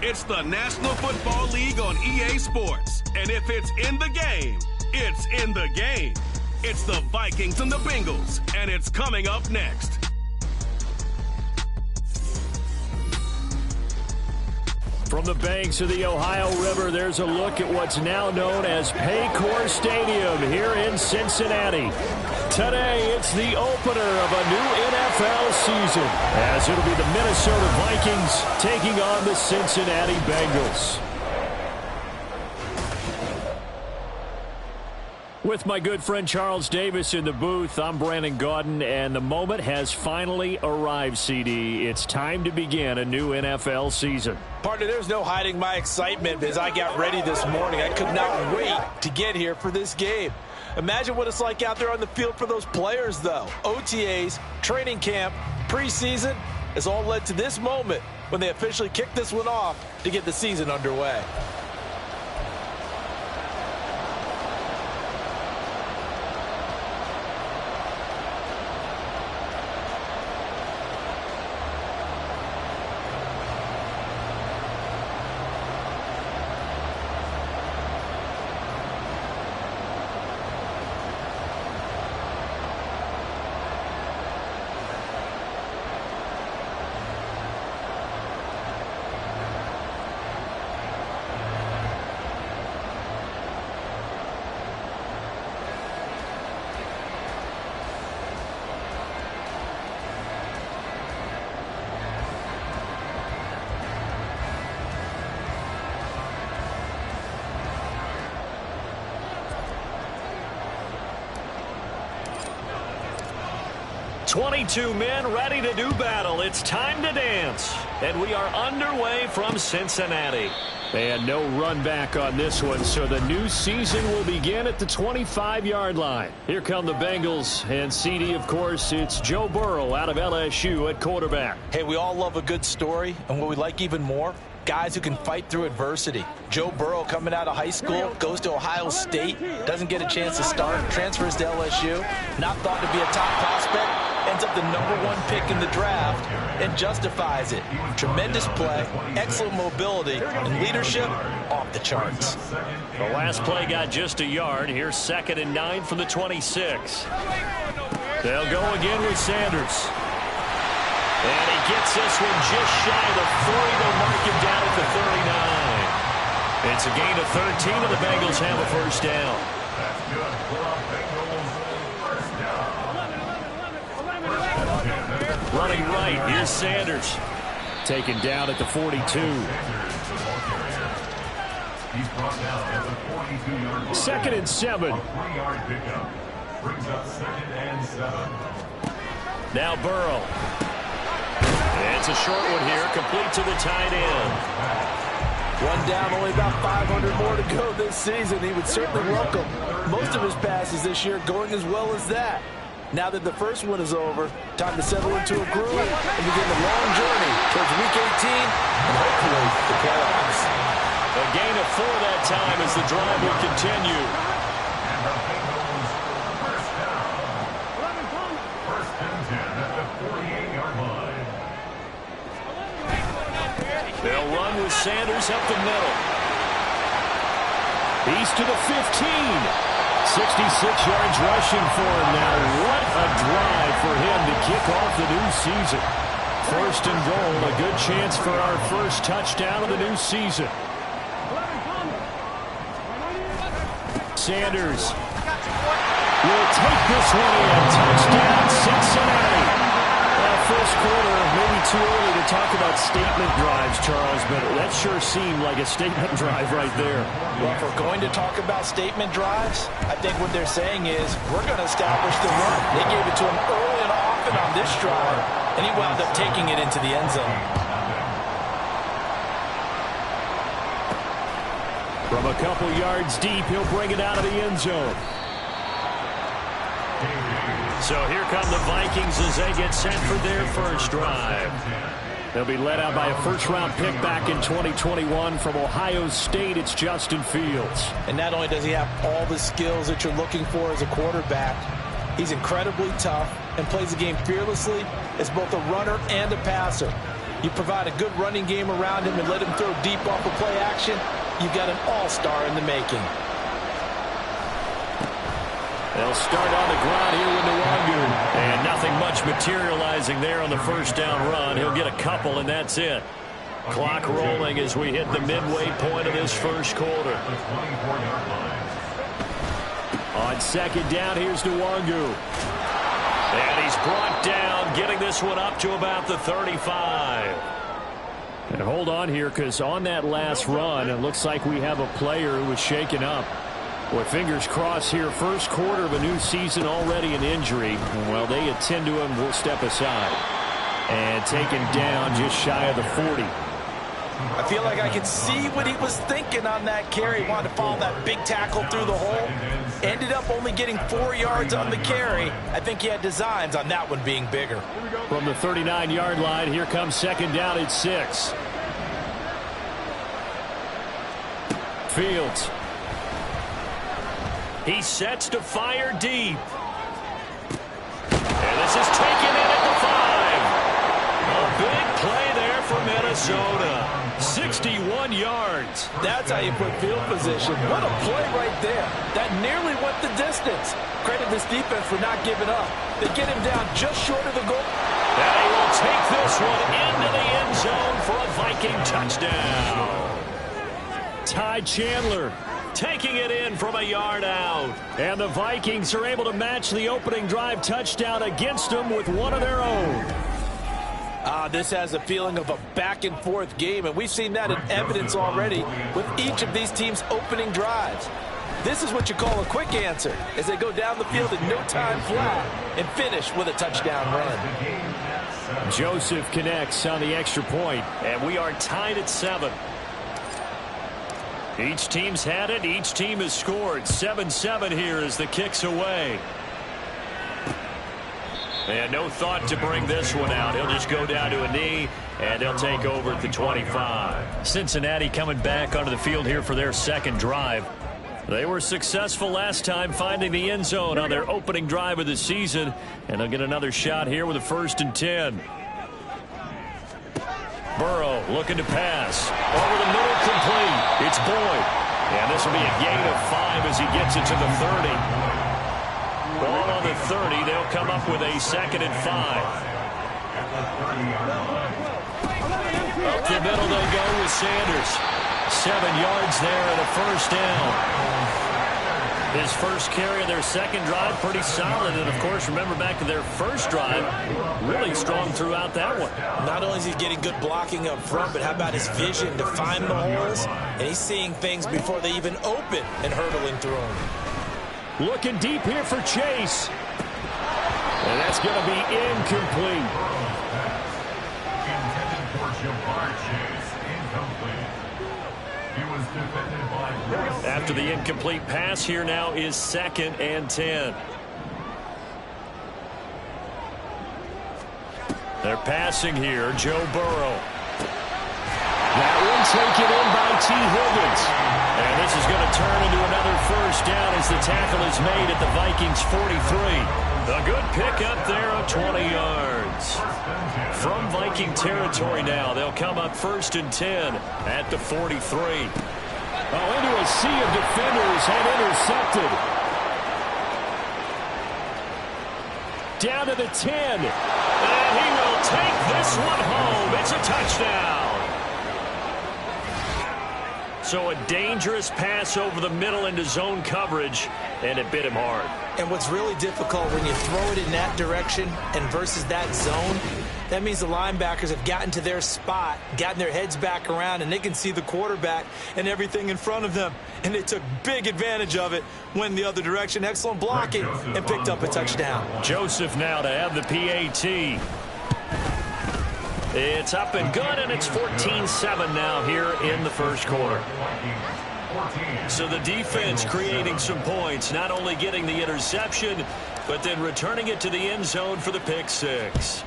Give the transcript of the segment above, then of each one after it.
It's the National Football League on EA Sports. And if it's in the game, it's in the game. It's the Vikings and the Bengals, and it's coming up next. From the banks of the Ohio River, there's a look at what's now known as Paycor Stadium here in Cincinnati. Today, it's the opener of a new NFL season, as it'll be the Minnesota Vikings taking on the Cincinnati Bengals. With my good friend Charles Davis in the booth, I'm Brandon Gaudin, and the moment has finally arrived, CD. It's time to begin a new NFL season. Partner, there's no hiding my excitement as I got ready this morning. I could not wait to get here for this game. Imagine what it's like out there on the field for those players, though. OTAs, training camp, preseason has all led to this moment when they officially kick this one off to get the season underway. "22 men ready to do battle. It's time to dance." And we are underway from Cincinnati. And no run back on this one, so the new season will begin at the 25-yard line. Here come the Bengals, and CD, of course, it's Joe Burrow out of LSU at quarterback. Hey, we all love a good story, and what we like even more, guys who can fight through adversity. Joe Burrow coming out of high school, goes to Ohio State, doesn't get a chance to start, transfers to LSU, not thought to be a top prospect, ends up the #1 pick in the draft and justifies it. Tremendous play, excellent mobility, and leadership off the charts. The last play got just a yard. Here's 2nd and 9 from the 26. They'll go again with Sanders. And he gets this one just shy of the 40. They'll mark him down at the 39. It's a gain of 13, and the Bengals have a first down. Running right, here's Sanders. Taken down at the 42. 2nd and 7. Now Burrow. It's a short one here, complete to the tight end. One down, only about 500 more to go this season. He would certainly welcome most of his passes this year going as well as that. Now that the first one is over, time to settle into a groove and begin the long journey towards Week 18 and hopefully the playoffs. A gain of 4 that time as the drive will continue. They'll run with Sanders up the middle. He's to the 15. 66 yards rushing for him now. What a drive for him to kick off the new season. 1st and goal, a good chance for our first touchdown of the new season. Sanders will take this one in. Touchdown, Cincinnati. First quarter, maybe too early to talk about statement drives, Charles, but that sure seemed like a statement drive right there. Well, if we're going to talk about statement drives, I think what they're saying is we're going to establish the run. They gave it to him early and often on this drive, and he wound up taking it into the end zone. From a couple yards deep, he'll bring it out of the end zone. So here come the Vikings as they get set for their first drive. They'll be led out by a first-round pick back in 2021 from Ohio State. It's Justin Fields. And not only does he have all the skills that you're looking for as a quarterback, he's incredibly tough and plays the game fearlessly as both a runner and a passer. You provide a good running game around him and let him throw deep off of play action, you've got an all-star in the making. They'll start on the ground here with Nwangu. And nothing much materializing there on the first down run. He'll get a couple, and that's it. Clock rolling as we hit the midway point of this first quarter. On second down, here's Nwangu. And he's brought down, getting this one up to about the 35. And hold on here, because on that last run, it looks like we have a player who was shaken up. Boy, fingers crossed here. First quarter of a new season, already an injury. Well, they attend to him. We'll step aside. And taken down just shy of the 40. I feel like I could see what he was thinking on that carry. He wanted to follow that big tackle through the hole. Ended up only getting 4 yards on the carry. I think he had designs on that one being bigger. From the 39-yard line, here comes second down at 6. Fields. He sets to fire deep. And this is taken in at the 5. A big play there for Minnesota. 61 yards. That's how you put field position. What a play right there. That nearly went the distance. Credit this defense for not giving up. They get him down just short of the goal. And he will take this one into the end zone for a Viking touchdown. Ty Chandler taking it in from a yard out. And the Vikings are able to match the opening drive touchdown against them with one of their own. This has a feeling of a back-and-forth game, and we've seen that in evidence already with each of these teams' opening drives. This is what you call a quick answer, as they go down the field in no time flat and finish with a touchdown run. Joseph connects on the extra point, and we are tied at 7. Each team's had it. Each team has scored. 7-7 here as the kick's away. And no thought to bring this one out. He'll just go down to a knee, and they'll take over at the 25. Cincinnati coming back onto the field here for their second drive. They were successful last time finding the end zone on their opening drive of the season, and they'll get another shot here with a 1st and 10. Burrow looking to pass. Over the middle, complete. It's Boyd. And this will be a gain of 5 as he gets it to the 30. Ball on the 30. They'll come up with a 2nd and 5. Up the middle they'll go with Sanders. 7 yards there and a 1st down. His first carry of their second drive, pretty solid. And, of course, remember back to their first drive, really strong throughout that one. Not only is he getting good blocking up front, but how about his vision to find the holes? And he's seeing things before they even open and hurdling through them. Looking deep here for Chase. And that's going to be incomplete. Intended for Jabbar Chase, incomplete. He was defended by After the incomplete pass, here now is 2nd and 10. They're passing here. Joe Burrow. That one taken in by T. Higgins. And this is going to turn into another 1st down as the tackle is made at the Vikings 43. A good pickup there of 20 yards. From Viking territory now, they'll come up 1st and 10 at the 43. Oh, into a sea of defenders and intercepted. Down to the 10. And he will take this one home. It's a touchdown. So a dangerous pass over the middle into zone coverage, and it bit him hard. And what's really difficult when you throw it in that direction and versus that zone, that means the linebackers have gotten to their spot, gotten their heads back around, and they can see the quarterback and everything in front of them. And they took big advantage of it, went the other direction. Excellent blocking, and picked up a touchdown. Joseph now to have the PAT. It's up and good, and it's 14-7 now here in the first quarter. So the defense creating some points, not only getting the interception, but then returning it to the end zone for the pick 6.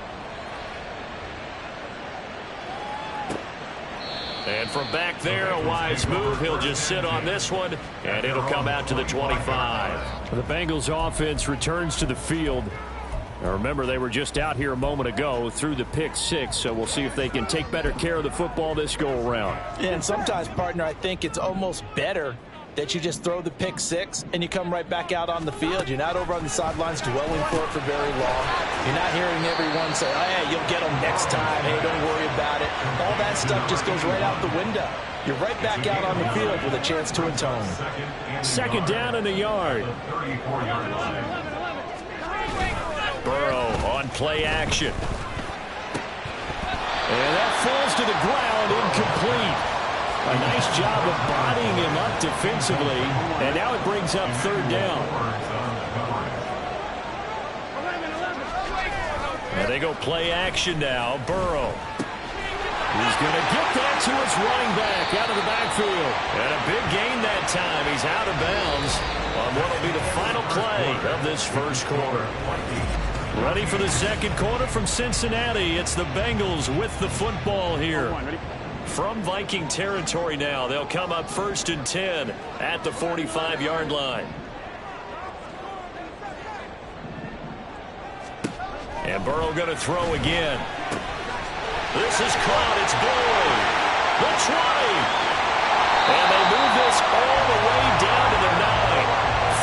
And from back there, a wise move. He'll just sit on this one, and it'll come out to the 25. The Bengals offense returns to the field. Now remember, they were just out here a moment ago through the pick six, so we'll see if they can take better care of the football this go-around. Yeah, and sometimes, partner, I think it's almost better that you just throw the pick six and you come right back out on the field. You're not over on the sidelines dwelling for very long. You're not hearing everyone say, oh, hey, you'll get them next time. Hey, don't worry about it. All that stuff just goes right out the window. You're right back out on the field with a chance to atone. Second down and a yard. Burrow on play action. And that falls to the ground, incomplete. A nice job of bodying him up defensively, and now it brings up third down. And they go play action now. Burrow. He's going to get that to his running back out of the backfield. And a big gain that time. He's out of bounds on what will be the final play of this first quarter. Ready for the second quarter from Cincinnati. It's the Bengals with the football here. From Viking territory now, they'll come up 1st and 10 at the 45-yard line. And Burrow going to throw again. This is caught. It's Boyd. The 20. And they move this all the way down to the 9.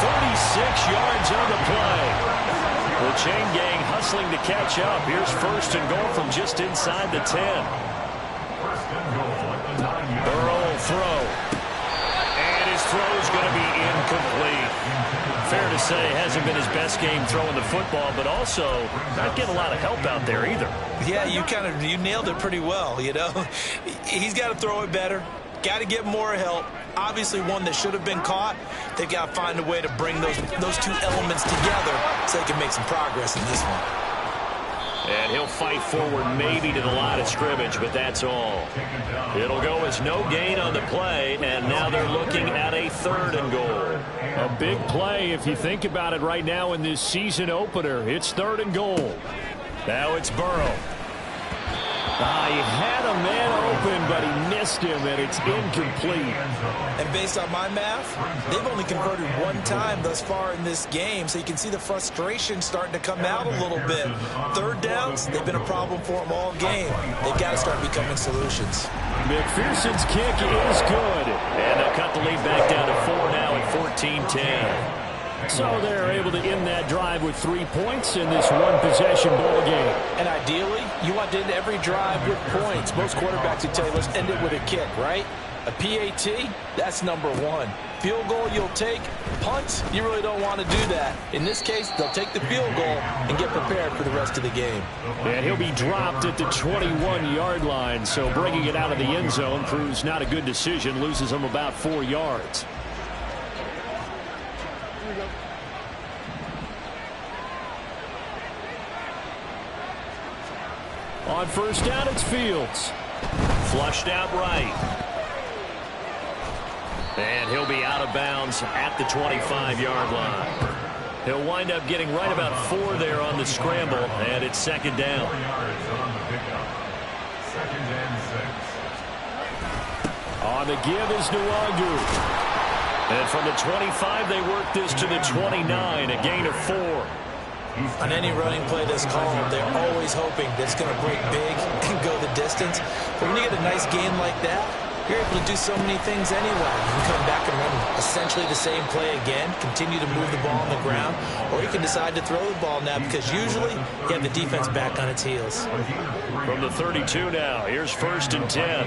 36 yards on the play. The chain gang hustling to catch up. Here's 1st and goal from just inside the 10. Burrow will throw. And his throw is going to be incomplete. Fair to say, hasn't been his best game throwing the football, but also not getting a lot of help out there either. Yeah, you nailed it pretty well, you know. He's got to throw it better. Got to get more help. Obviously one that should have been caught. They've got to find a way to bring those two elements together so they can make some progress in this one. And he'll fight forward maybe to the line of scrimmage, but that's all. It'll go as no gain on the play, and now they're looking at a 3rd and goal. A big play if you think about it right now in this season opener. It's 3rd and goal. Now it's Burrow. He had a man open, but he missed him, and it's incomplete. And based on my math, they've only converted one time thus far in this game, so you can see the frustration starting to come out a little bit. 3rd downs, they've been a problem for them all game. They've got to start becoming solutions. McPherson's kick is good. And they'll cut the lead back down to 4 now at 14-10. So they're able to end that drive with 3 points in this one-possession ball game. And ideally, you want to end every drive with points. Most quarterbacks would tell you, let's end it with a kick, right? A PAT, that's number 1. Field goal you'll take. Punts, you really don't want to do that. In this case, they'll take the field goal and get prepared for the rest of the game. And he'll be dropped at the 21-yard line, so bringing it out of the end zone proves not a good decision. Loses him about 4 yards. On 1st down, it's Fields. Flushed out right. And he'll be out of bounds at the 25-yard line. He'll wind up getting right about 4 there on the scramble, and it's 2nd down. On the give is Nwangu. And from the 25, they work this to the 29, a gain of 4. On any running play that's called, they're always hoping that it's going to break big and go the distance. But when you get a nice game like that, you're able to do so many things anyway. You can come back and run essentially the same play again, continue to move the ball on the ground, or you can decide to throw the ball now because usually you have the defense back on its heels. From the 32 now, here's 1st and 10.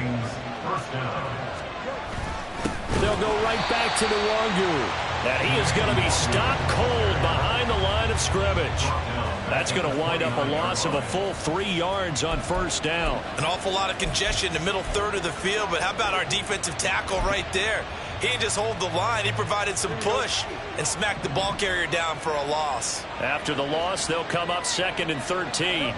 They'll go right back to Nwangu. And he is going to be stopped cold behind the line of scrimmage. That's going to wind up a loss of a full 3 yards on 1st down. An awful lot of congestion in the middle third of the field, but how about our defensive tackle right there? He didn't just hold the line. He provided some push and smacked the ball carrier down for a loss. After the loss, they'll come up 2nd and 13.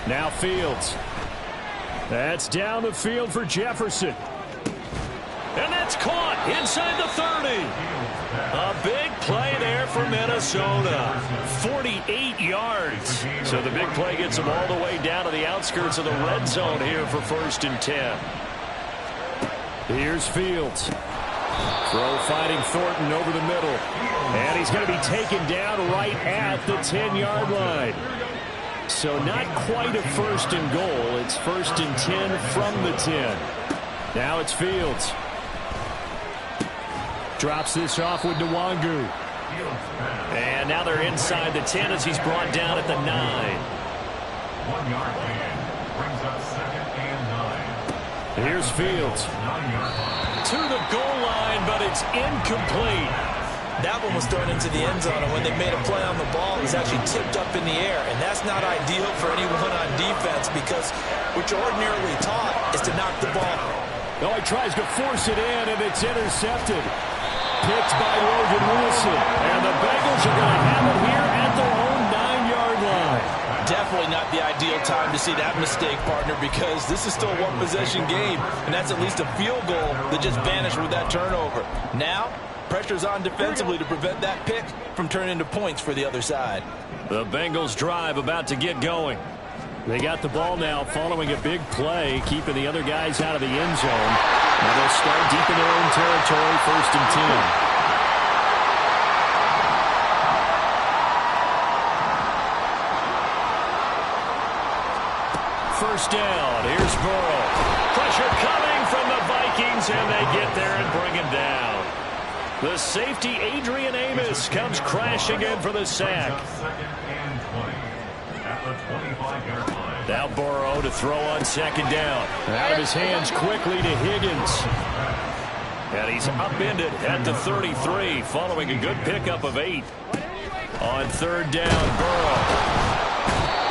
Now Fields. That's down the field for Jefferson. And that's caught inside the 30. A big play there for Minnesota. 48 yards. So the big play gets them all the way down to the outskirts of the red zone here for 1st and 10. Here's Fields. Throw fighting Thornton over the middle. And he's going to be taken down right at the 10-yard line. So not quite a first and goal. It's first and 10 from the 10. Now it's Fields. Drops this off with Nwangu. And now they're inside the 10 as he's brought down at the 9. 1 yard gain brings up second and 9. Here's Fields. To the goal line, but it's incomplete. That one was thrown into the end zone, and when they made a play on the ball, it was actually tipped up in the air. And that's not ideal for anyone on defense because what you're ordinarily taught is to knock the ball. Oh, he tries to force it in, and it's intercepted. Picked by Logan Wilson. And the Bengals are going to have it here at their own 9-yard line. Definitely not the ideal time to see that mistake, partner, because this is still a one-possession game, and that's at least a field goal that just vanished with that turnover. Now, pressure's on defensively to prevent that pick from turning into points for the other side. The Bengals drive about to get going. They got the ball now following a big play, keeping the other guys out of the end zone. Now they'll start deep in their own territory, first and 10. First down, here's Burrow. Pressure coming from the Vikings, and they get there and bring him down. The safety, Adrian Amos, comes crashing in for the sack. Second and 20 at the 25-yard line. Now Burrow to throw on second down. Out of his hands quickly to Higgins. And he's upended at the 33, following a good pickup of 8. On third down, Burrow.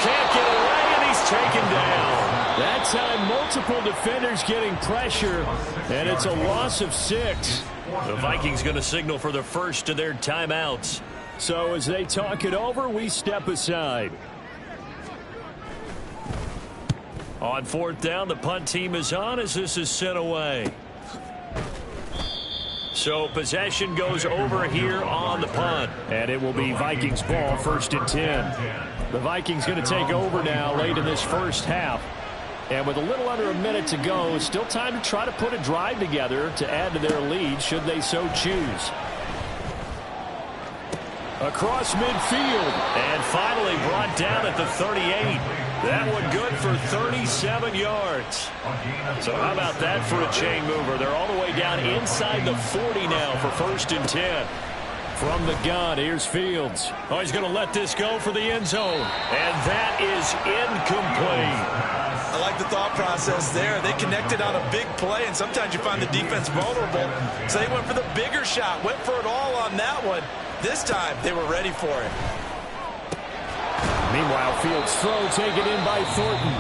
Can't get away, and he's taken down. That time, multiple defenders getting pressure, and it's a loss of 6. The Vikings going to signal for the first of their timeouts. So as they talk it over, we step aside. On fourth down, the punt team is on as this is sent away. So possession goes over here on the punt, and it will be Vikings ball, first and 10. The Vikings going to take over now late in this first half. And with a little under a minute to go, still time to try to put a drive together to add to their lead should they so choose. Across midfield, and finally brought down at the 38. That one good for 37 yards. So how about that for a chain mover? They're all the way down inside the 40 now for first and 10. From the gun, here's Fields. Oh, he's going to let this go for the end zone. And that is incomplete. I like the thought process there. They connected on a big play, and sometimes you find the defense vulnerable. So they went for the bigger shot, went for it all on that one. This time, they were ready for it. Meanwhile, Fields' throw taken in by Thornton.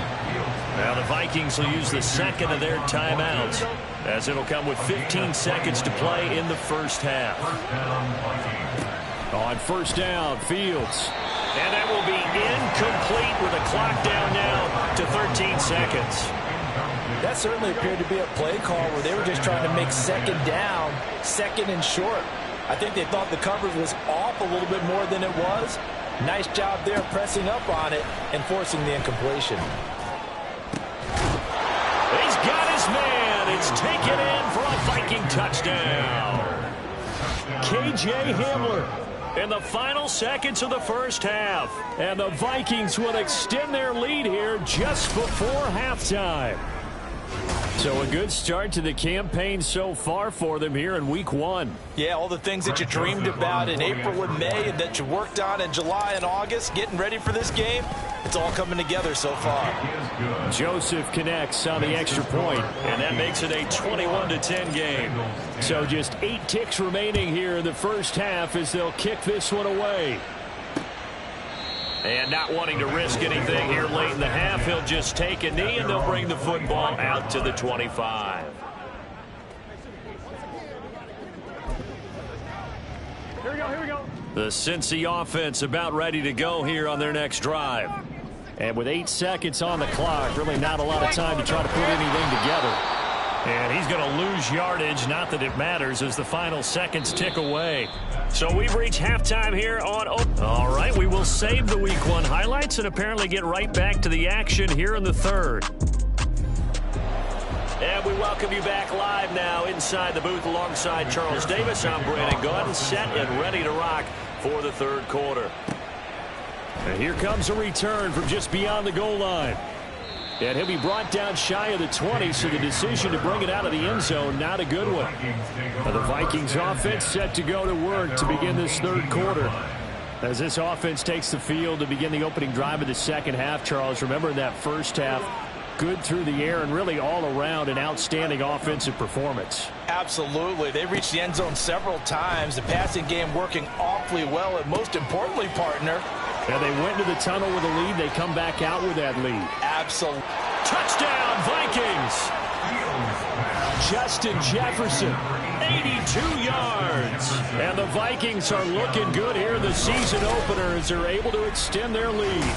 Now the Vikings will use the second of their timeouts, as it'll come with 15 seconds to play in the first half. On first down, Fields. And that will be incomplete with a clock down now to 13 seconds. That certainly appeared to be a play call where they were just trying to make second down, second and short. I think they thought the coverage was off a little bit more than it was. Nice job there pressing up on it and forcing the incompletion. He's got his man. It's taken in for a Viking touchdown. K.J. Hamler in the final seconds of the first half. And the Vikings will extend their lead here just before halftime. So a good start to the campaign so far for them here in week 1. Yeah, all the things that you dreamed about in April and May and that you worked on in July and August, getting ready for this game, it's all coming together so far. Joseph connects on the extra point, and that makes it a 21-10 game. So just 8 ticks remaining here in the first half as they'll kick this one away. And not wanting to risk anything here late in the half, he'll just take a knee, and they'll bring the football out to the 25. Here we go. The Cincy offense about ready to go here on their next drive. And with 8 seconds on the clock, really not a lot of time to try to put anything together. And he's going to lose yardage, not that it matters, as the final seconds tick away. So we've reached halftime here on... All right, we will save the Week 1 highlights and apparently get right back to the action here in the third. And we welcome you back live now inside the booth alongside Charles Davis. I'm Brandon Gaudin, set and ready to rock for the third quarter. And here comes a return from just beyond the goal line. And he'll be brought down shy of the 20, so the decision to bring it out of the end zone, not a good one. The Vikings offense set to go to work to begin this third quarter. As this offense takes the field to begin the opening drive of the second half, Charles, remember in that first half, good through the air and really all around an outstanding offensive performance. Absolutely. They reached the end zone several times. The passing game working awfully well, and most importantly, partner. And they went to the tunnel with a lead. They come back out with that lead. Absolutely. Touchdown, Vikings! Justin Jefferson, 82 yards. and the Vikings are looking good here in the season opener as they're able to extend their lead.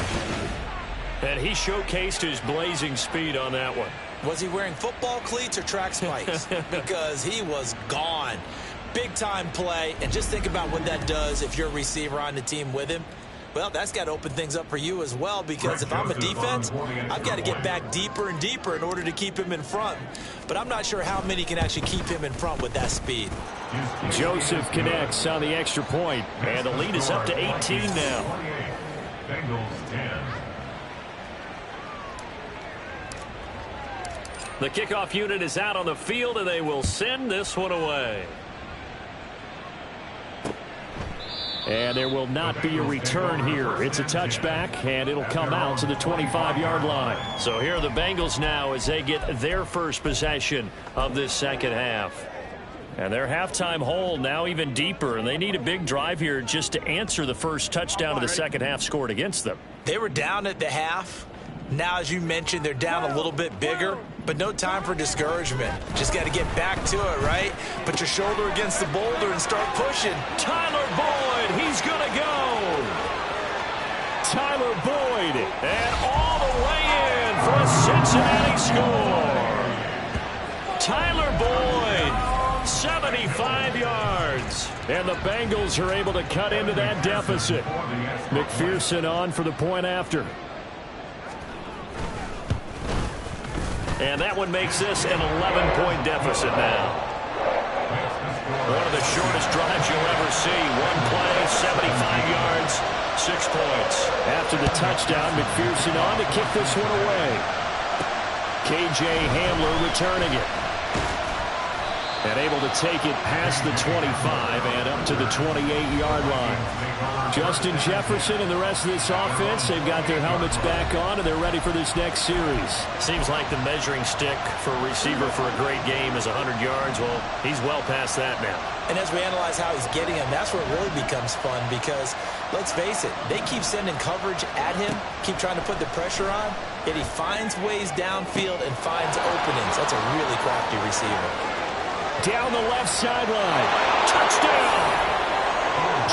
And he showcased his blazing speed on that one. Was he wearing football cleats or track spikes? Because he was gone. Big time play, and just think about what that does if you're a receiver on the team with him. Well, that's got to open things up for you as well, because if I'm a defense, I've got to get back deeper and deeper in order to keep him in front. But I'm not sure how many can actually keep him in front with that speed. Joseph connects on the extra point, and the lead is up to 18 now. Bengals 10. The kickoff unit is out on the field, and they will send this one away. and there will not be a return here. It's a touchback, and it'll come out to the 25-yard line. So here are the Bengals now as they get their first possession of this second half. And their halftime hole now even deeper, and they need a big drive here just to answer the first touchdown of the second half scored against them. They were down at the half. Now, as you mentioned, they're down a little bit bigger, but no time for discouragement. Just got to get back to it, right? Put your shoulder against the boulder and start pushing. Tyler Boyd, he's going to go. Tyler Boyd, and all the way in for a Cincinnati score. Tyler Boyd, 75 yards. And the Bengals are able to cut into that deficit. McPherson on for the point after. And that one makes this an 11-point deficit now. One of the shortest drives you'll ever see. One play, 75 yards, 6 points. After the touchdown, McPherson on to kick this one away. K.J. Hamler returning it. And able to take it past the 25 and up to the 28-yard line. Justin Jefferson and the rest of this offense, they've got their helmets back on, and they're ready for this next series. Seems like the measuring stick for a receiver for a great game is 100 yards. Well, he's well past that now. And as we analyze how he's getting him, that's where it really becomes fun because, let's face it, they keep sending coverage at him, keep trying to put the pressure on, yet he finds ways downfield and finds openings. That's a really crafty receiver. Down the left sideline. Touchdown!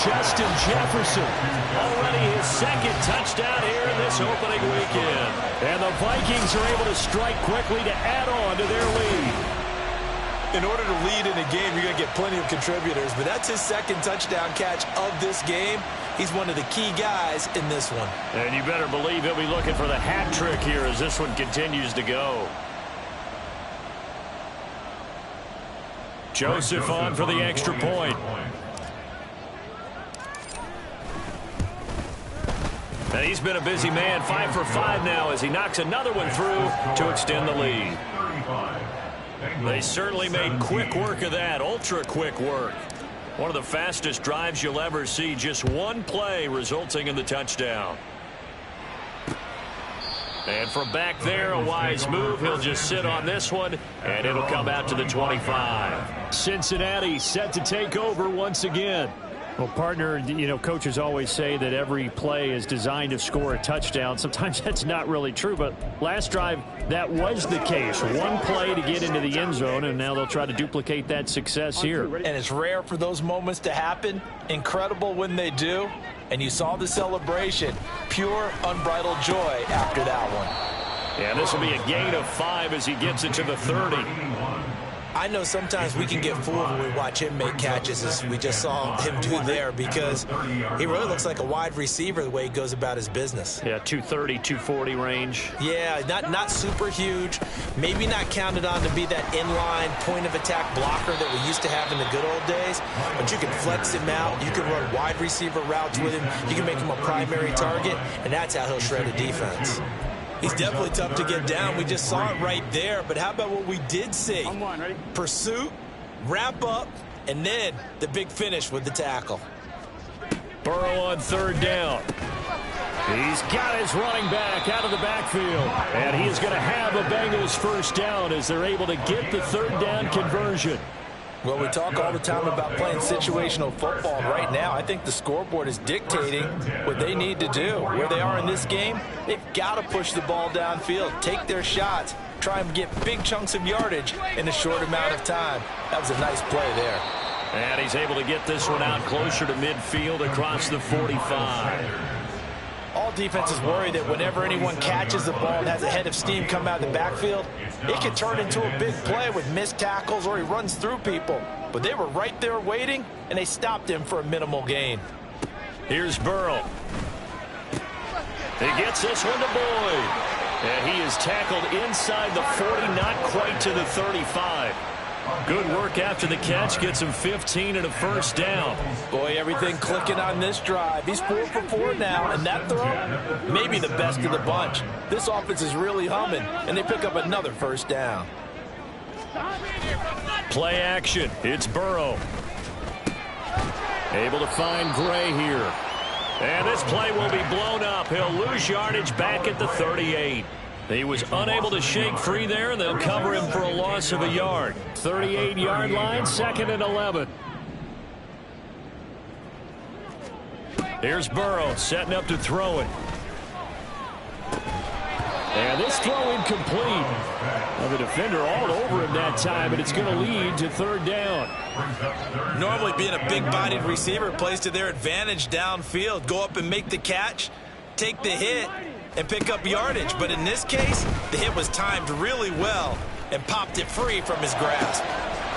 Justin Jefferson. Already his second touchdown here in this opening weekend. And the Vikings are able to strike quickly to add on to their lead. In order to lead in a game, you're going to get plenty of contributors, but that's his second touchdown catch of this game. He's one of the key guys in this one. And you better believe he'll be looking for the hat trick here as this one continues to go. Joseph on for the extra point. And he's been a busy man, 5 for 5 now as he knocks another one through to extend the lead. They certainly made quick work of that, ultra quick work. One of the fastest drives you'll ever see, just one play resulting in the touchdown. And from back there, a wise move. He'll just sit on this one, and it'll come out to the 25. Cincinnati set to take over once again. Well, partner, you know, coaches always say that every play is designed to score a touchdown. Sometimes that's not really true, but last drive, that was the case. One play to get into the end zone, and now they'll try to duplicate that success here. And it's rare for those moments to happen. Incredible when they do. And you saw the celebration. Pure, unbridled joy after that one. And this will be a gain of 5 as he gets it to the 30. I know sometimes we can get fooled when we watch him make catches, as we just saw him do there, because he really looks like a wide receiver the way he goes about his business. Yeah, 230, 240 range. Yeah, not super huge. Maybe not counted on to be that inline point-of-attack blocker that we used to have in the good old days, but you can flex him out. You can run wide receiver routes with him. You can make him a primary target, and that's how he'll shred a defense. He's definitely tough to get down. We just saw it right there. But how about what we did see? Pursuit, wrap up, and then the big finish with the tackle. Burrow on third down. He's got his running back out of the backfield. And he is going to have a Bengals first down as they're able to get the third down conversion. Well, we talk all the time about playing situational football. Right now, I think the scoreboard is dictating what they need to do. Where they are in this game, they've got to push the ball downfield, take their shots, try and get big chunks of yardage in a short amount of time. That was a nice play there. And he's able to get this one out closer to midfield across the 45. All defenses worry that whenever anyone catches the ball and has a head of steam come out of the backfield, it can turn into a big play with missed tackles or he runs through people. But they were right there waiting, and they stopped him for a minimal gain. Here's Burrow. He gets this one to Boyd. And he is tackled inside the 40, not quite to the 35. Good work after the catch. Gets him 15 and a first down. Boy, everything clicking on this drive. He's 4 for 4 now, and that throw, maybe the best of the bunch. This offense is really humming, and they pick up another first down. Play action. It's Burrow. Able to find Gray here. And this play will be blown up. He'll lose yardage back at the 38. He was unable to shake free there, and they'll cover him for a loss of a yard. 38-yard line, 2nd and 11. Here's Burrow setting up to throw it. And this throw incomplete. Well, the defender all over him that time, but it's going to lead to third down. Normally being a big-bodied receiver plays to their advantage downfield. Go up and make the catch, take the hit, and pick up yardage. But in this case, the hit was timed really well and popped it free from his grasp.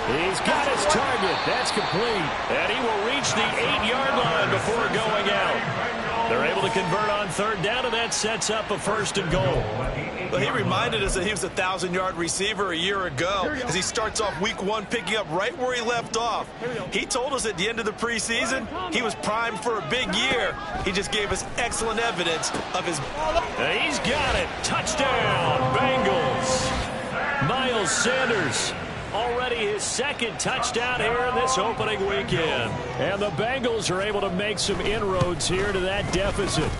He's got his target. That's complete. And he will reach the 8-yard line before going out. They're able to convert on third down, and that sets up a 1st and goal. Well, he reminded us that he was a 1,000-yard receiver a year ago as he starts off week 1 picking up right where he left off. He told us at the end of the preseason he was primed for a big year. He just gave us excellent evidence of his... He's got it. Touchdown, Bengals. Miles Sanders. Already his 2nd touchdown here in this opening weekend. And the Bengals are able to make some inroads here to that deficit.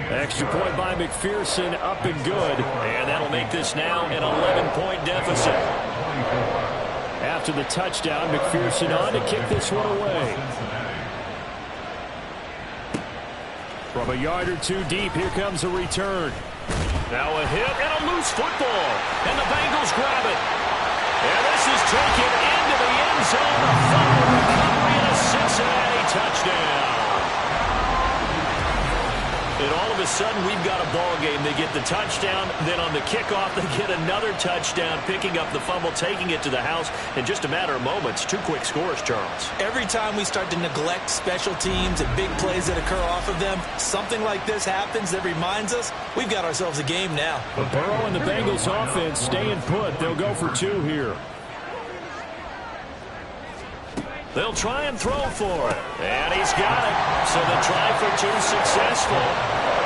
Extra point by McPherson, up and good. And that'll make this now an 11-point deficit. After the touchdown, McPherson on to kick this one away. From a yard or two deep, here comes a return. Now a hit and a loose football. And the Bengals grab it. And this is taken into the end zone. A fumble recovery and a Cincinnati touchdown. And all of a sudden, we've got a ball game. They get the touchdown. Then on the kickoff, they get another touchdown, picking up the fumble, taking it to the house in just a matter of moments. 2 quick scores, Charles. Every time we start to neglect special teams and big plays that occur off of them, something like this happens that reminds us we've got ourselves a game now. But Burrow and the Bengals offense staying put. They'll go for 2 here. They'll try and throw for it. And he's got it. So the try for 2 successful.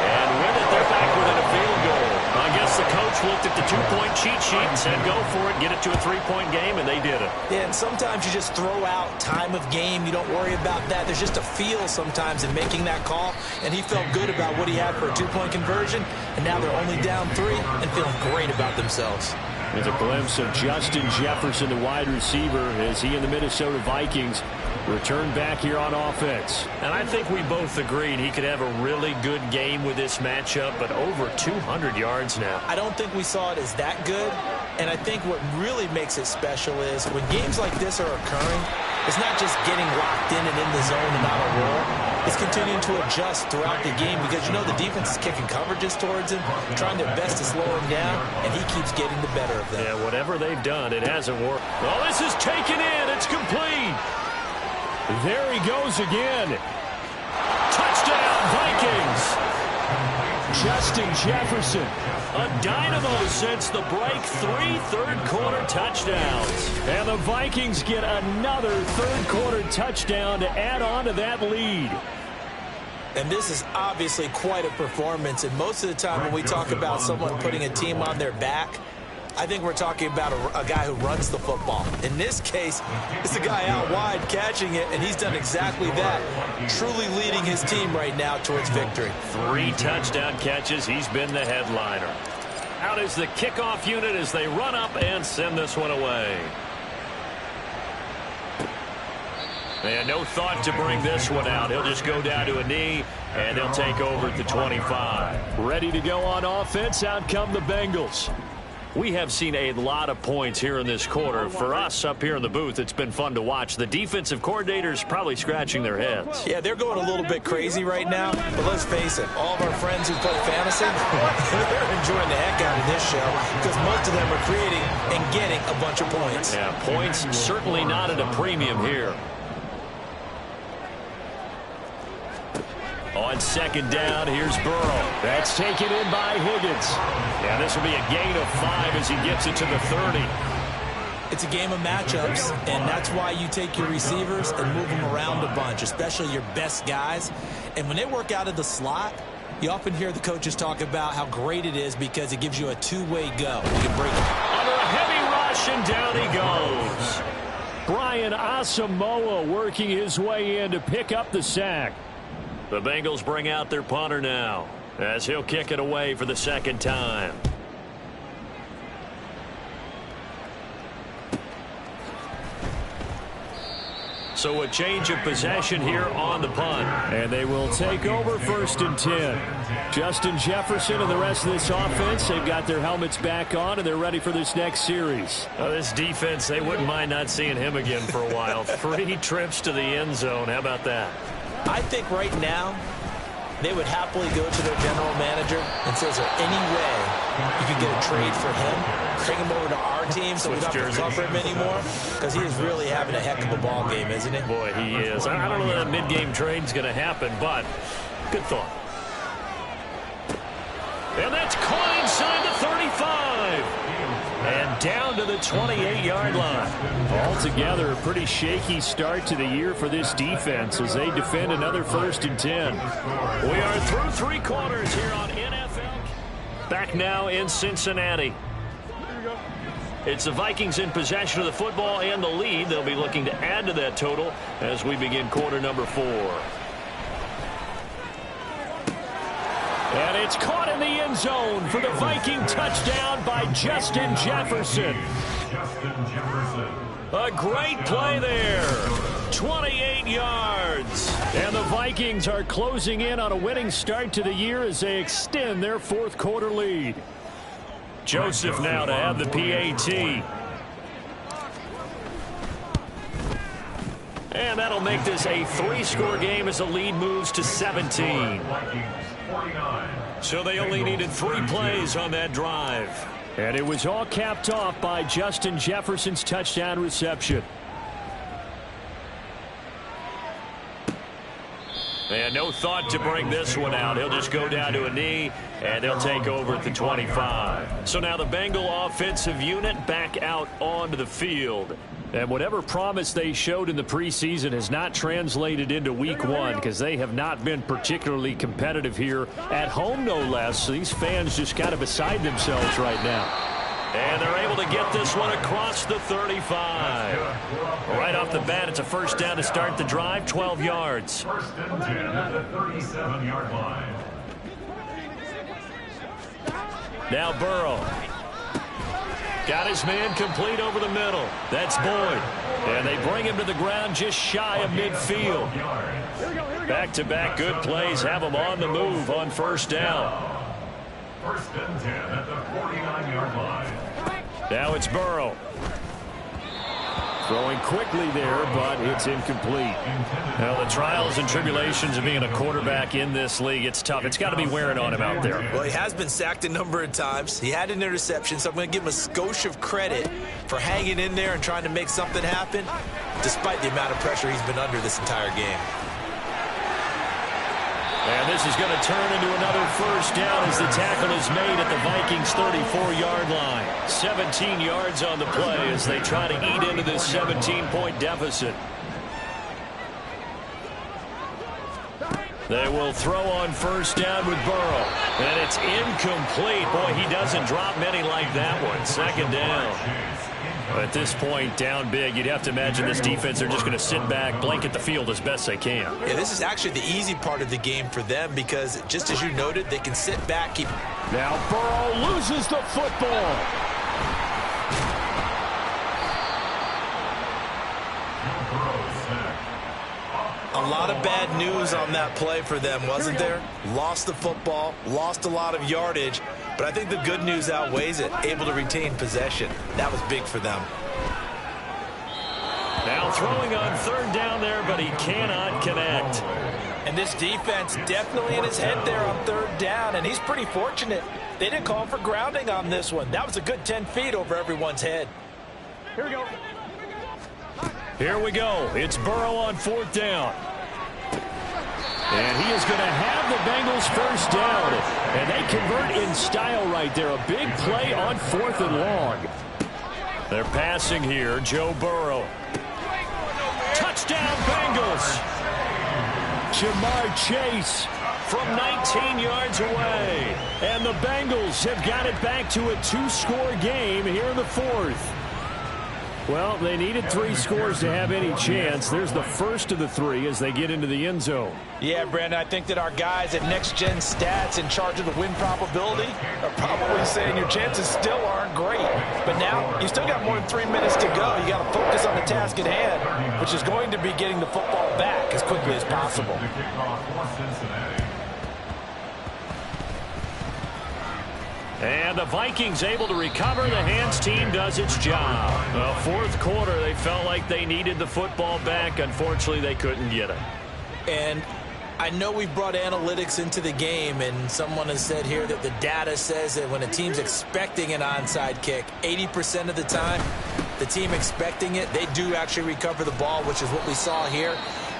And with it, they're back within a field goal. I guess the coach looked at the 2-point cheat sheet and said, go for it, get it to a 3-point game, and they did it. Yeah, and sometimes you just throw out time of game. You don't worry about that. There's just a feel sometimes in making that call, and he felt good about what he had for a 2-point conversion, and now they're only down 3 and feeling great about themselves. There's a glimpse of Justin Jefferson, the wide receiver, as he and the Minnesota Vikings return back here on offense. And I think we both agreed he could have a really good game with this matchup, but over 200 yards now. I don't think we saw it as that good, and I think what really makes it special is when games like this are occurring, It's not just getting locked in and in the zone and on a roll. It's continuing to adjust throughout the game because, you know, the defense is kicking coverages towards him, trying their best to slow him down, and he keeps getting the better of them. Yeah, whatever they've done, it hasn't worked. Well, this is taken in. It's complete. There he goes again. Touchdown, Vikings. Justin Jefferson. A dynamo since the break. 3 third-quarter touchdowns. And the Vikings get another third-quarter touchdown to add on to that lead. And this is obviously quite a performance. And most of the time when we talk about someone putting a team on their back, I think we're talking about a guy who runs the football. In this case, it's a guy out wide catching it, and he's done exactly that, truly leading his team right now towards victory. 3 touchdown catches. He's been the headliner. Out is the kickoff unit as they run up and send this one away. And no thought to bring this one out. He'll just go down to a knee, and they'll take over at the 25. Ready to go on offense. Out come the Bengals. We have seen a lot of points here in this quarter. For us up here in the booth, it's been fun to watch. The defensive coordinators probably scratching their heads. Yeah, they're going a little bit crazy right now, but let's face it, all of our friends who play fantasy, they're enjoying the heck out of this show because most of them are creating and getting a bunch of points. Yeah, points certainly not at a premium here. On second down, here's Burrow. That's taken in by Higgins. Yeah, this will be a gain of 5 as he gets it to the 30. It's a game of matchups, and that's why you take your receivers and move them around a bunch, especially your best guys. And when they work out of the slot, you often hear the coaches talk about how great it is because it gives you a two-way go. You can break it. Under a heavy rush, and down he goes. Brian Asamoah working his way in to pick up the sack. The Bengals bring out their punter now as he'll kick it away for the second time. So a change of possession here on the punt. And they will take over 1st and 10. Justin Jefferson and the rest of this offense, they've got their helmets back on, and they're ready for this next series. This defense, they wouldn't mind not seeing him again for a while. 3 trips to the end zone. How about that? I think right now they would happily go to their general manager and say, is there any way you could get a trade for him? Bring him over to our team so we don't have to cover him anymore? Because he is really having a heck of a ball game, isn't he? Boy, he is. I don't know that mid-game trade's going to happen, but good thought. And that's caught inside the 35. And down to the 28-yard line. Altogether, a pretty shaky start to the year for this defense as they defend another 1st and 10. We are through 3 quarters here on NFL. Back now in Cincinnati. It's the Vikings in possession of the football and the lead. They'll be looking to add to that total as we begin quarter number 4. And it's caught in the end zone for the Viking touchdown by Justin Jefferson. A great play there. 28 yards. And the Vikings are closing in on a winning start to the year as they extend their 4th quarter lead. Joseph now to have the PAT. And that'll make this a 3-score game as the lead moves to 17. So they only needed 3 plays on that drive. And it was all capped off by Justin Jefferson's touchdown reception. And no thought to bring this one out. He'll just go down to a knee, and they'll take over at the 25. So now the Bengal offensive unit back out onto the field. And whatever promise they showed in the preseason has not translated into week 1 because they have not been particularly competitive here at home, no less. So these fans just kind of beside themselves right now. And they're able to get this one across the 35. Right off the bat, it's a 1st down to start the drive, 12 yards. 1st and 10 at the 37-yard line. Now Burrow. Got his man complete over the middle. That's Boyd. And they bring him to the ground just shy of midfield. Back-to-back good plays have him on the move on 1st down. 1st and 10 at the 49-yard line. Now it's Burrow. Throwing quickly there, but it's incomplete. Well, the trials and tribulations of being a quarterback in this league, it's tough. It's got to be wearing on him out there. Well, he has been sacked a number of times. He had an interception, so I'm going to give him a skosh of credit for hanging in there and trying to make something happen, despite the amount of pressure he's been under this entire game. And this is going to turn into another first down as the tackle is made at the Vikings' 34-yard line. 17 yards on the play as they try to eat into this 17-point deficit. They will throw on first down with Burrow. And it's incomplete. Boy, he doesn't drop many like that one. Second down. At this point, down big, you'd have to imagine this defense, they're just going to sit back, blanket the field as best they can. Yeah, this is actually the easy part of the game for them because, just as you noted, they can sit back, keep... Now Burrow loses the football. A lot of bad news on that play for them, wasn't there? Lost the football, lost a lot of yardage, but I think the good news outweighs it. Able to retain possession. That was big for them. Now throwing on third down there, but he cannot connect. And this defense definitely in his head there on third down, and he's pretty fortunate. They didn't call for grounding on this one. That was a good 10 feet over everyone's head. Here we go. Here we go. It's Burrow on fourth down. And he is going to have the Bengals first down. And they convert in style right there. A big play on fourth and long. They're passing here. Joe Burrow. Touchdown Bengals. Jamar Chase From 19 yards away. And the Bengals have got it back to a two-score game here in the fourth. Well, they needed 3 scores to have any chance. There's the first of the 3 as they get into the end zone. Yeah, Brandon, I think that our guys at Next Gen Stats in charge of the win probability are probably saying your chances still aren't great. But now you still got more than 3 minutes to go. You got to focus on the task at hand, which is going to be getting the football back as quickly as possible. And the Vikings able to recover. The hands team does its job. Well, fourth quarter, they felt like they needed the football back. Unfortunately, they couldn't get it. And I know we've brought analytics into the game, and someone has said here that the data says that when a team's expecting an onside kick, 80% of the time, the team expecting it, they do actually recover the ball, which is what we saw here.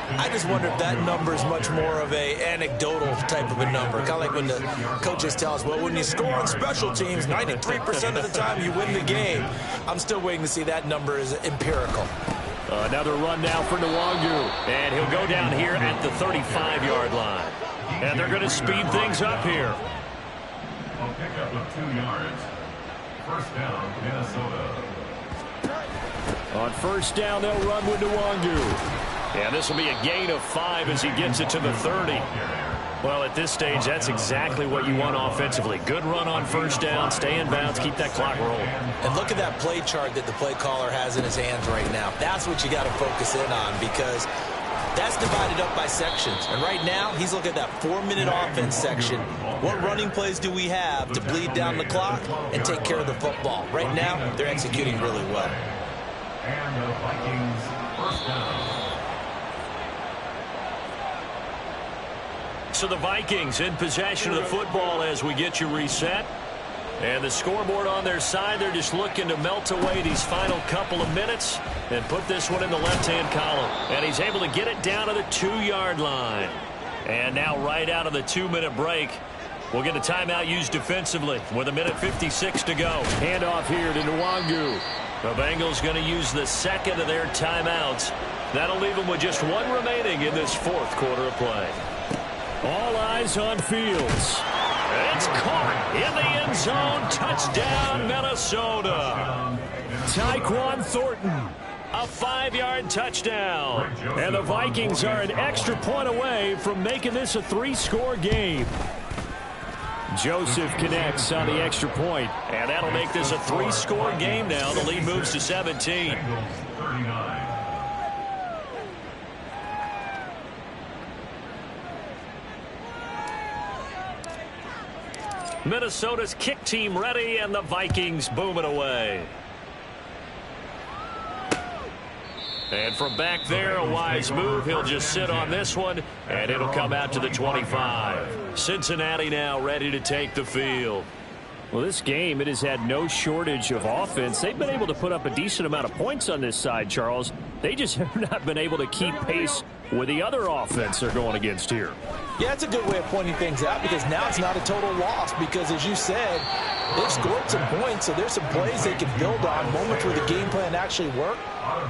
I just wonder if that number is much more of a anecdotal type of a number. Kind of like when the coaches tell us, well, when you score on special teams, 93% of the time you win the game. I'm still waiting to see that number is empirical. Another run now for Nwangu. And he'll go down here at the 35-yard line. And they're going to speed things up here. A pickup of 2 yards. First down, Minnesota. On first down, they'll run with Nwangu. And this will be a gain of 5 as he gets it to the 30. Well, at this stage, that's exactly what you want offensively. Good run on first down, stay in bounds, keep that clock rolling. And look at that play chart that the play caller has in his hands right now. That's what you got to focus in on because that's divided up by sections. And right now, he's looking at that 4-minute offense section. What running plays do we have to bleed down the clock and take care of the football? Right now, they're executing really well. And the Vikings first down. So the Vikings in possession of the football as we get you reset. And the scoreboard on their side, they're just looking to melt away these final couple of minutes and put this one in the left-hand column. And he's able to get it down to the 2-yard line. And now right out of the 2-minute break, we'll get a timeout used defensively with 1:56 to go. Handoff here to Nwangu. The Bengals going to use the second of their timeouts. That'll leave them with just 1 remaining in this fourth quarter of play. All eyes on Fields. It's caught in the end zone. Touchdown, Minnesota. Tyquan Thornton. A 5-yard touchdown. And the Vikings are an extra point away from making this a 3-score game. Joseph connects on the extra point. And that'll make this a 3-score game now. The lead moves to 17. Minnesota's kick team ready, and the Vikings booming away. And from back there, a wise move. He'll just sit on this one, and it'll come out to the 25. Cincinnati now ready to take the field. Well, this game, it has had no shortage of offense. They've been able to put up a decent amount of points on this side, Charles. They just have not been able to keep pace with the other offense they're going against here. Yeah, that's a good way of pointing things out, because now it's not a total loss, because as you said, they've scored some points, so there's some plays they can build on, moments where the game plan actually worked.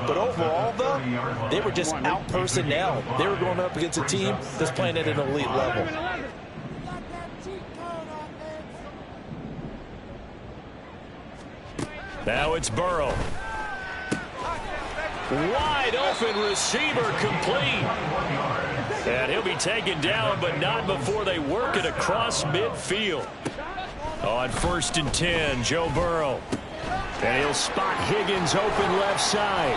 But overall, though, they were just out-personnel. They were going up against a team that's playing at an elite level. Now it's Burrow. Wide open receiver complete. And he'll be taken down, but not before they work it across midfield. On 1st and 10, Joe Burrow. And he'll spot Higgins open left side.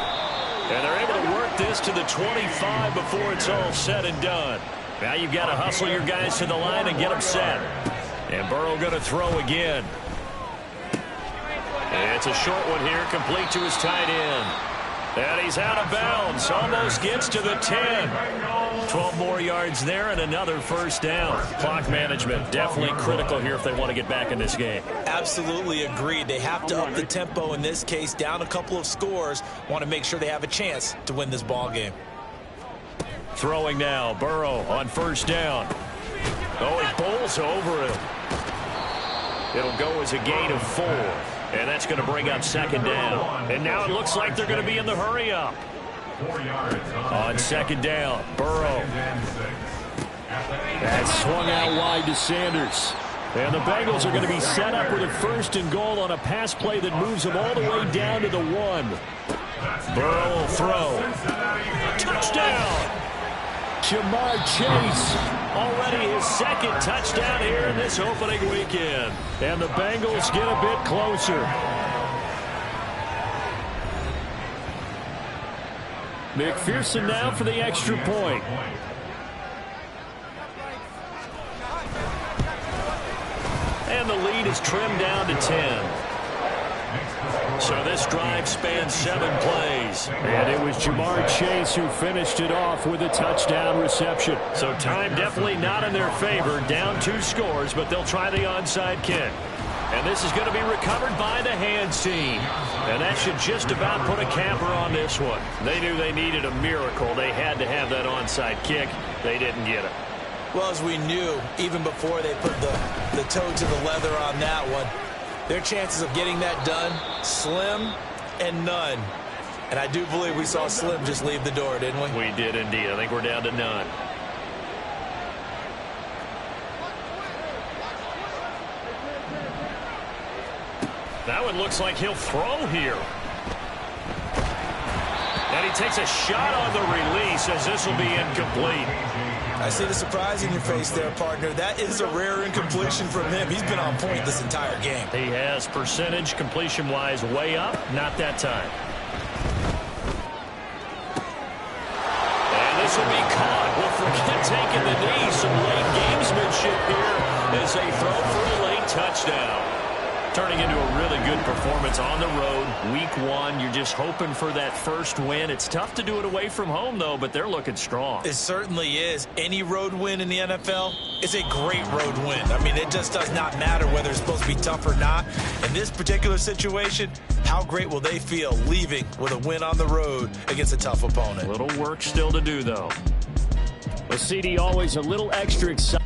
And they're able to work this to the 25 before it's all said and done. Now you've got to hustle your guys to the line and get them set. And Burrow going to throw again. And it's a short one here, complete to his tight end. And he's out of bounds, almost gets to the 10. 12 more yards there and another first down. Clock management definitely critical here if they want to get back in this game. Absolutely agreed. They have to up the tempo in this case, down a couple of scores. Want to make sure they have a chance to win this ball game. Throwing now, Burrow on 1st down. Oh, he bowls over him. It'll go as a gain of 4. And that's going to bring up 2nd down. And now it looks like they're going to be in the hurry-up. On 2nd down, Burrow. That's swung out wide to Sanders. And the Bengals are going to be set up with a 1st and goal on a pass play that moves them all the way down to the 1. Burrow will throw. Touchdown! Jamar Chase, already his 2nd touchdown here in this opening weekend. And the Bengals get a bit closer. McPherson now for the extra point. And the lead is trimmed down to 10. So this drive spans 7 plays. And it was Jamar Chase who finished it off with a touchdown reception. So time definitely not in their favor. Down 2 scores, but they'll try the onside kick. And this is going to be recovered by the hands team. And that should just about put a capper on this one. They knew they needed a miracle. They had to have that onside kick. They didn't get it. Well, as we knew, even before they put the toe to the leather on that one, their chances of getting that done, slim and none. And I do believe we saw Slim just leave the door, didn't we? We did indeed. I think we're down to none. That one looks like he'll throw here. And he takes a shot on the release as this will be incomplete. I see the surprise in your face there, partner. That is a rare incompletion from him. He's been on point this entire game. He has percentage completion-wise way up. Not that time. And this will be caught. Well, forget taking the knee. Some late gamesmanship here as they throw for a late touchdown. Turning into a really good performance on the road. Week 1, you're just hoping for that first win. It's tough to do it away from home, though, but they're looking strong. It certainly is. Any road win in the NFL is a great road win. I mean, it just does not matter whether it's supposed to be tough or not. In this particular situation, how great will they feel leaving with a win on the road against a tough opponent? Little work still to do, though. Well, CD, always a little extra exciting.